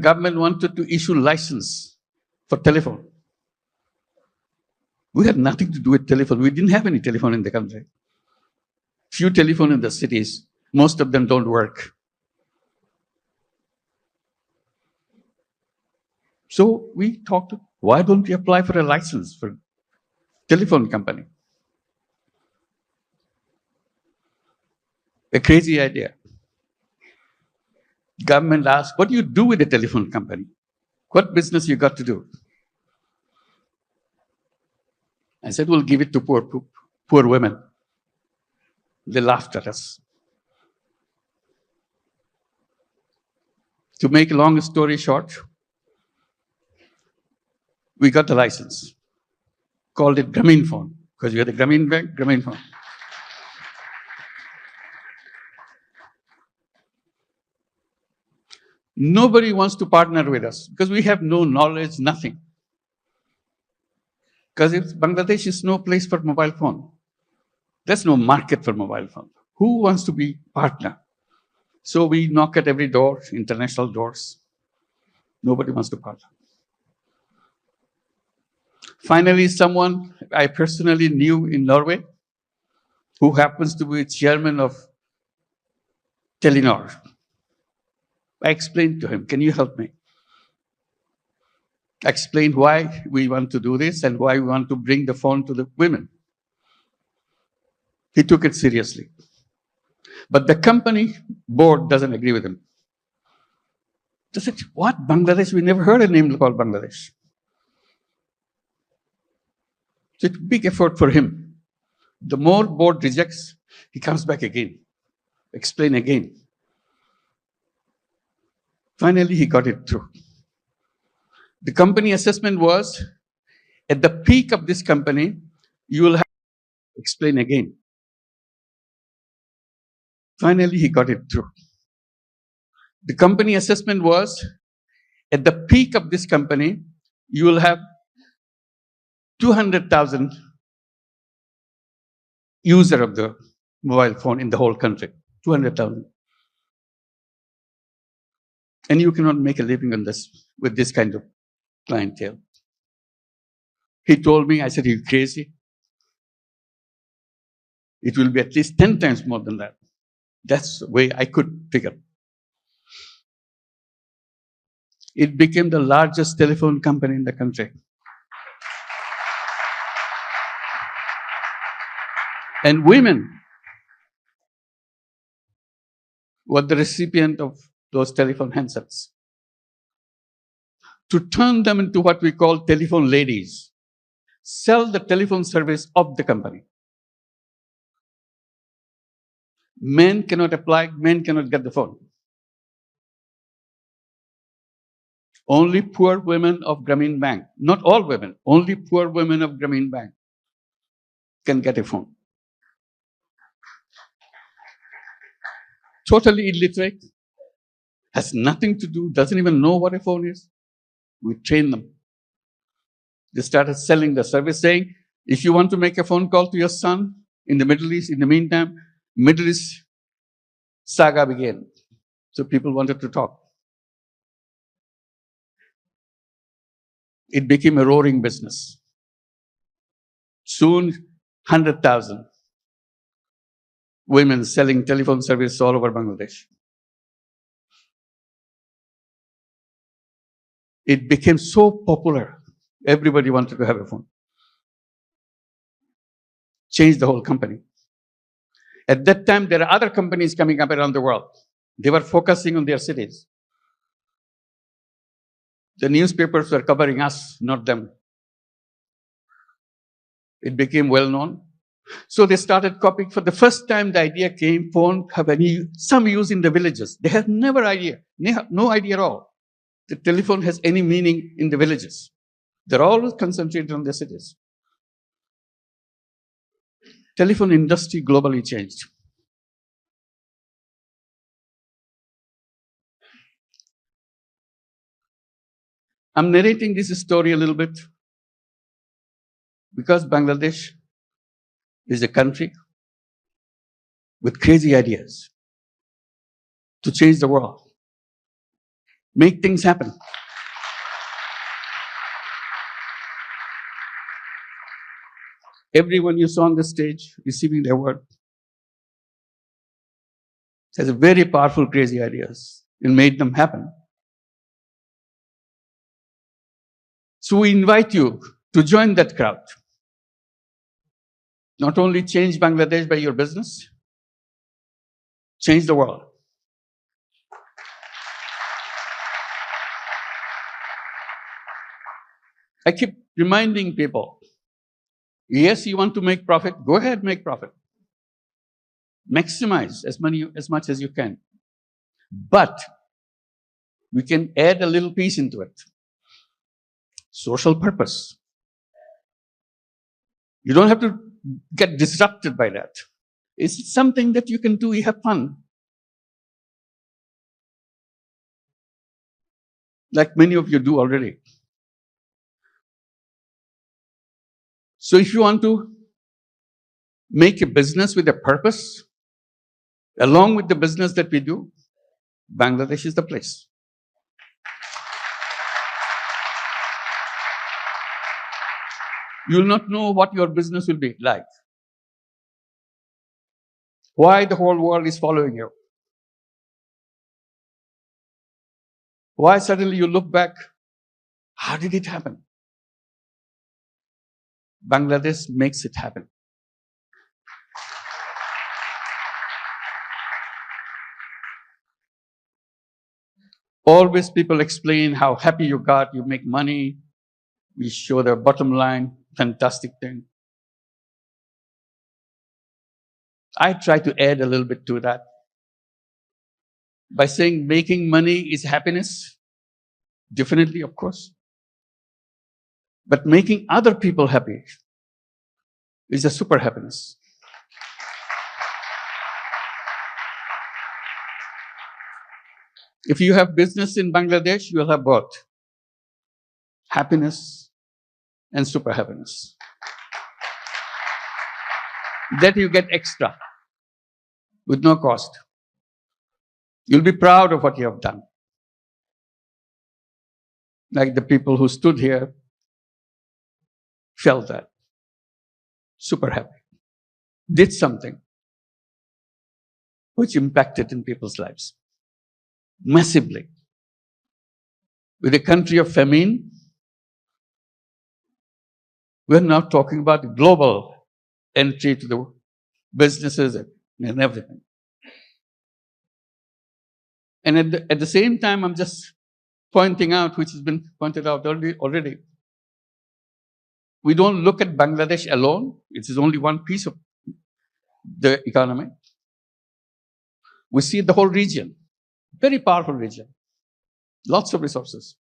government wanted to issue license for telephone. We had nothing to do with telephone. We didn't have any telephone in the country. Few telephone in the cities. Most of them don't work. So we talked, why don't we apply for a license for telephone company? A crazy idea. Government asked, what do you do with a telephone company? What business you got to do? I said, we'll give it to poor women. They laughed at us. To make a long story short, we got the license, called it Grameenphone, because we had the Grameen Bank, Grameenphone. Nobody wants to partner with us because we have no knowledge, nothing. Because Bangladesh is no place for mobile phone. There's no market for mobile phone. Who wants to be partner? So we knock at every door, international doors. Nobody wants to partner. Finally, someone I personally knew in Norway, who happens to be chairman of Telenor. I explained to him, can you help me? I explained why we want to do this and why we want to bring the phone to the women. He took it seriously. But the company board doesn't agree with him. They said, what, Bangladesh? We never heard a name called Bangladesh. So it's a big effort for him. The more board rejects, he comes back again, explain again. Finally, he got it through. The company assessment was, at the peak of this company, you will have to explain again. Finally, he got it through. The company assessment was, at the peak of this company, you will have 200,000 user of the mobile phone in the whole country, 200,000. And you cannot make a living on this with this kind of clientele. He told me, I said, you're crazy. It will be at least 10 times more than that. That's the way I could figure. It became the largest telephone company in the country. And women were the recipient of those telephone handsets. To turn them into what we call telephone ladies, sell the telephone service of the company. Men cannot apply, men cannot get the phone. Only poor women of Grameen Bank, not all women, only poor women of Grameen Bank can get a phone. Totally illiterate, has nothing to do, doesn't even know what a phone is. We train them. They started selling the service, saying, if you want to make a phone call to your son in the Middle East, in the meantime, Middle East saga began. So people wanted to talk. It became a roaring business. Soon, 100,000 women selling telephone service all over Bangladesh. It became so popular, everybody wanted to have a phone. Changed the whole company. At that time, there are other companies coming up around the world. They were focusing on their cities. The newspapers were covering us, not them. It became well known. So they started copying. For the first time, the idea came, phone have some use in the villages. They had no idea at all. The telephone has any meaning in the villages. They're always concentrated on the cities. Telephone industry globally changed. I'm narrating this story a little bit because Bangladesh is a country with crazy ideas to change the world. Make things happen. Everyone you saw on the stage receiving the award has very powerful, crazy ideas and made them happen. So we invite you to join that crowd. Not only change Bangladesh by your business, change the world. I keep reminding people, yes, you want to make profit, go ahead, make profit. Maximize as much as you can. But we can add a little piece into it. Social purpose. You don't have to get disrupted by that. It's something that you can do, you have fun. Like many of you do already. So if you want to make a business with a purpose, along with the business that we do, Bangladesh is the place. You'll not know what your business will be like. Why the whole world is following you. Why suddenly you look back, how did it happen? Bangladesh makes it happen. Always people explain how happy you got, you make money, we show the bottom line, fantastic thing. I try to add a little bit to that by saying making money is happiness. Definitely, of course. But making other people happy is a super happiness. If you have business in Bangladesh, you will have both happiness and super happiness. That you get extra with no cost. You'll be proud of what you have done. Like the people who stood here felt that. Super happy. Did something which impacted in people's lives massively. With a country of famine, we're now talking about global entry to the businesses and everything. And at the same time, I'm just pointing out, which has been pointed out already, we don't look at Bangladesh alone. It is only one piece of the economy. We see the whole region, very powerful region, lots of resources.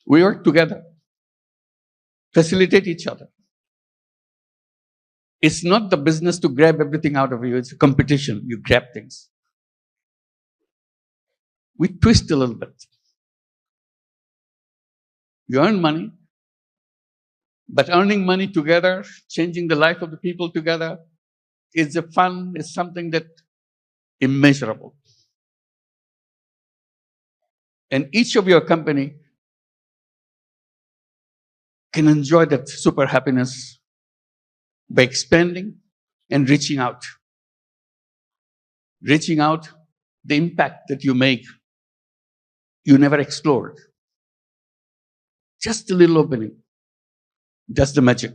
We work together, facilitate each other. It's not the business to grab everything out of you. It's a competition. You grab things. We twist a little bit. You earn money, but earning money together, changing the life of the people together, is a fun, is something that immeasurable. And each of your company can enjoy that super happiness by expanding and reaching out. Reaching out, the impact that you make, you never explored. Just a little opening. That's the magic.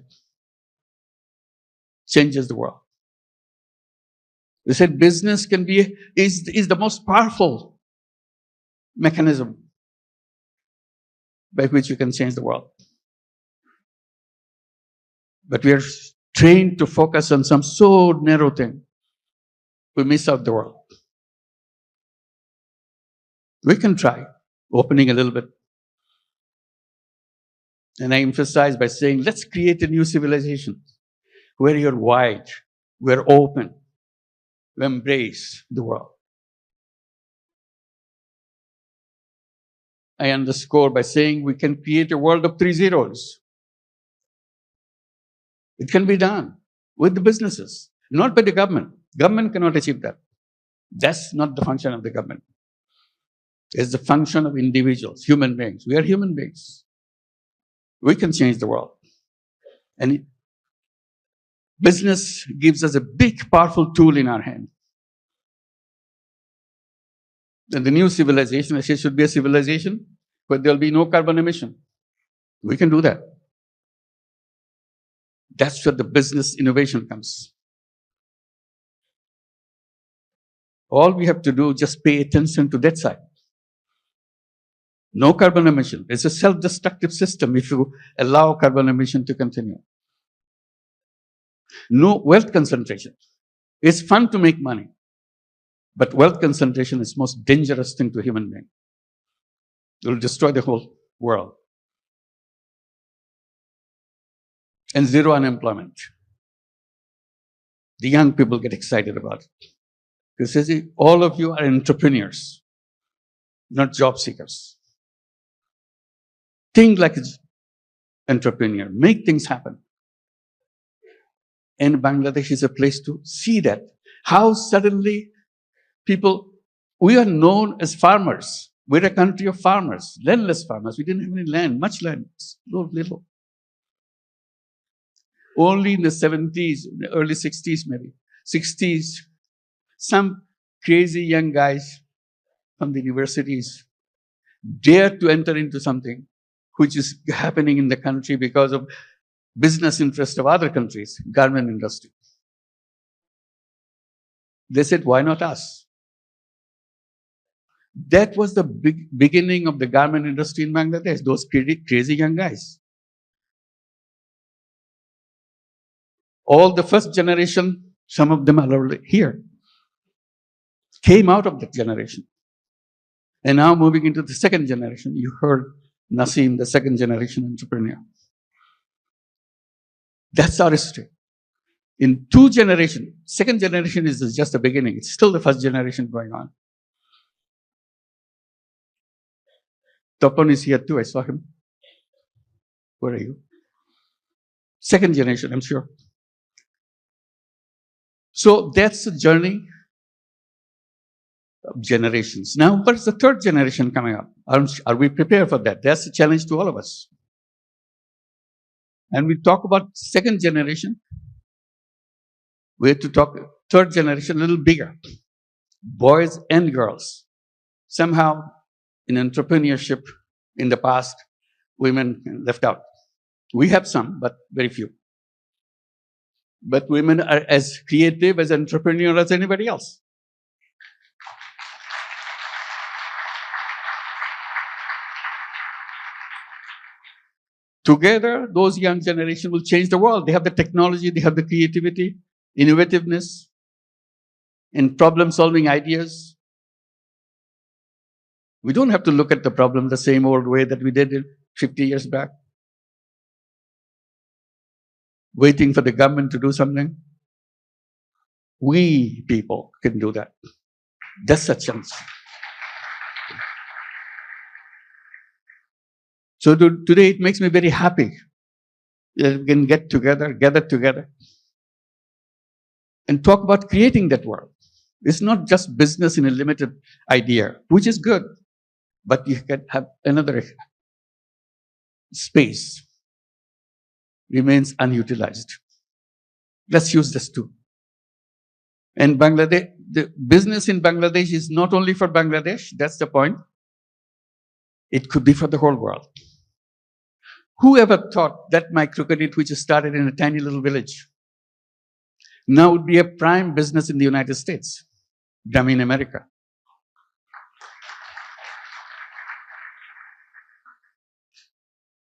Changes the world. They said business is the most powerful mechanism by which you can change the world. But we are trained to focus on some so narrow thing. We miss out the world. We can try opening a little bit. And I emphasize by saying, let's create a new civilization where you're wide, we're open, we embrace the world. I underscore by saying we can create a world of 3 zeros. It can be done with the businesses, not by the government. Government cannot achieve that. That's not the function of the government. is the function of individuals, human beings. We are human beings. We can change the world. And business gives us a big, powerful tool in our hand. And the new civilization, I say, should be a civilization where there will be no carbon emission. We can do that. That's where the business innovation comes. All we have to do is just pay attention to that side. No carbon emission. It's a self-destructive system if you allow carbon emission to continue. No wealth concentration. It's fun to make money, but wealth concentration is the most dangerous thing to a human being. It will destroy the whole world. And zero unemployment. The young people get excited about it. Because all of you are entrepreneurs, not job seekers. Think like an entrepreneur. Make things happen. And Bangladesh is a place to see that. How suddenly people, we are known as farmers. We're a country of farmers, landless farmers. We didn't have any land, much land, little. Only in the 70s, early 60s maybe, 60s, some crazy young guys from the universities dared to enter into something which is happening in the country because of business interest of other countries, garment industry. They said, why not us? That was the beginning of the garment industry in Bangladesh, those crazy young guys. All the first generation, some of them are already here, came out of that generation. And now moving into the second generation, you heard Naseem, the second generation entrepreneur. That's our history. In 2 generations, second generation is just the beginning. It's still the first generation going on. Topon is here too, I saw him. Where are you? Second generation, I'm sure. So that's the journey of generations. Now, what is the third generation coming up? Are we prepared for that? That's a challenge to all of us. And we talk about second generation. We have to talk third generation a little bigger. Boys and girls. Somehow, in entrepreneurship in the past, women left out. We have some, but very few. But women are as creative, as entrepreneurial as anybody else. Together, those young generation will change the world. They have the technology, they have the creativity, innovativeness, and problem-solving ideas. We don't have to look at the problem the same old way that we did it 50 years back. Waiting for the government to do something. We people can do that. That's a chance. So today it makes me very happy that we can gather together, and talk about creating that world. It's not just business in a limited idea, which is good, but you can have another space remains unutilized. Let's use this too. And Bangladesh, the business in Bangladesh is not only for Bangladesh, that's the point. It could be for the whole world. Whoever thought that microcredit, which started in a tiny little village, now would be a prime business in the United States, Grameen America.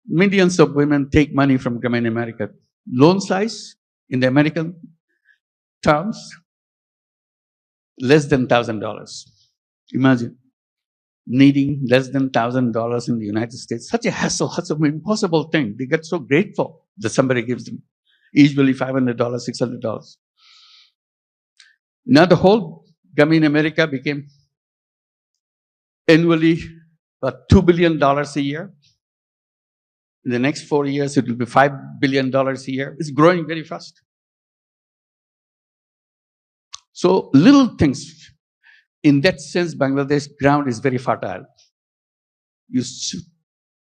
Millions of women take money from Grameen America. Loan size in the American terms, less than $1,000. Imagine needing less than $1,000 in the United States. Such a hassle, such an impossible thing. They get so grateful that somebody gives them, usually $500, $600. Now the whole Grameen America became annually about $2 billion a year. In the next 4 years, it will be $5 billion a year. It's growing very fast. So little things. In that sense, Bangladesh ground is very fertile. you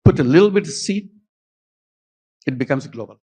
put a little bit of seed, it becomes global.